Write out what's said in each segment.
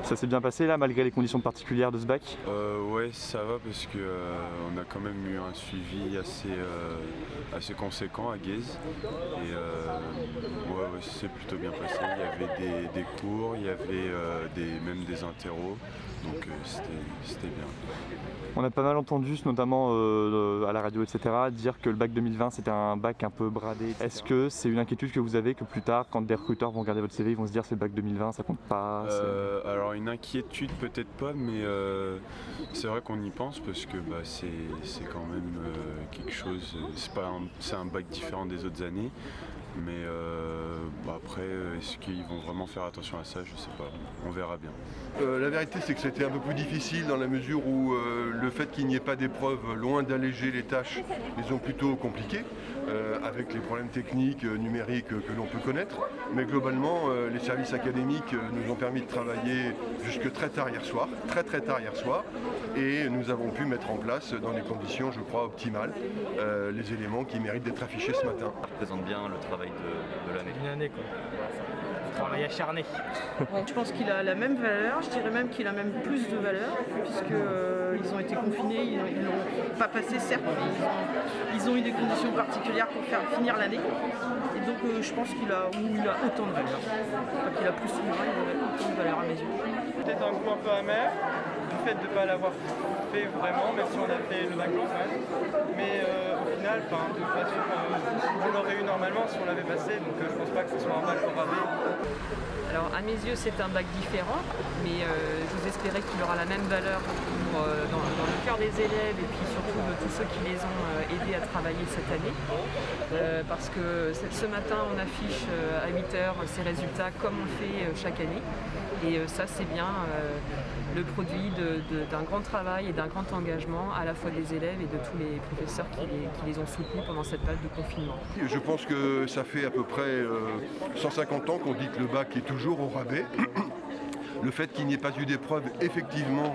Ça s'est bien passé là, malgré les conditions particulières de ce bac? Ouais, ça va parce que on a quand même eu un suivi assez conséquent à Guèze. Et ouais, c'est plutôt bien passé. Il y avait des cours, il y avait même des interros, donc c'était bien. On a pas mal entendu, notamment à la radio, etc., dire que le bac 2020 c'était un bac un peu bradé, etc. Est-ce que c'est une inquiétude que vous avez, que plus tard, quand des recruteurs vont regarder votre CV, ils vont se dire c'est le bac 2020, ça compte pas? Alors une inquiétude peut-être pas, mais c'est vrai qu'on y pense parce que c'est quand même quelque chose, c'est un bac différent des autres années. Mais après, est-ce qu'ils vont vraiment faire attention à ça? Je sais pas, on verra bien. La vérité, c'est que c'était un peu plus difficile dans la mesure où le fait qu'il n'y ait pas d'épreuves, loin d'alléger les tâches, les ont plutôt compliquées, avec les problèmes techniques, numériques que l'on peut connaître. Mais globalement, les services académiques nous ont permis de travailler jusque très tard hier soir, très tard hier soir, et nous avons pu mettre en place, dans des conditions, je crois, optimales, les éléments qui méritent d'être affichés ce matin. Ça représente bien le travail de l'année. Une année quoi. Travail acharné. Je pense qu'il a la même valeur, je dirais même qu'il a même plus de valeur, puisqu'ils ont été confinés, ils n'ont pas passé, certes, mais ils ont eu des conditions particulières pour faire finir l'année. Et donc je pense qu'il a autant de valeur. Pas qu'il a plus ou moins, il a autant de valeur à mes yeux. Peut-être un goût un peu amer du fait de ne pas l'avoir fait vraiment, même si on a fait le bac blanc quand même. Mais au final, de toute façon, on l'aurait eu normalement si on l'avait passé, donc je pense pas que ce soit un bac au rabais. Alors à mes yeux c'est un bac différent, mais j'ose espérer qu'il aura la même valeur dans le cœur des élèves et puis surtout de tous ceux qui les ont aidés à travailler cette année. Parce que ce matin on affiche à 8h ces résultats comme on le fait chaque année. Et ça c'est bien le produit d'un grand travail et d'un grand engagement à la fois des élèves et de tous les professeurs qui les ont soutenus pendant cette période de confinement. Je pense que ça fait à peu près 150 ans qu'on dit que le bac est toujours au rabais. Le fait qu'il n'y ait pas eu d'épreuve, effectivement,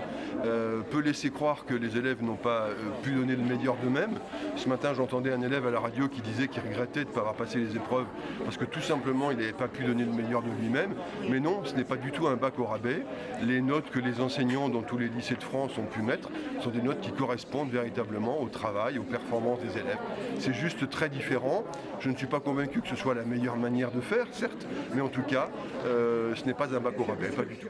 peut laisser croire que les élèves n'ont pas pu donner le meilleur d'eux-mêmes. Ce matin, j'entendais un élève à la radio qui disait qu'il regrettait de ne pas avoir passé les épreuves parce que tout simplement, il n'avait pas pu donner le meilleur de lui-même. Mais non, ce n'est pas du tout un bac au rabais. Les notes que les enseignants dans tous les lycées de France ont pu mettre sont des notes qui correspondent véritablement au travail, aux performances des élèves. C'est juste très différent. Je ne suis pas convaincu que ce soit la meilleure manière de faire, certes, mais en tout cas, ce n'est pas un bac au rabais, pas du tout.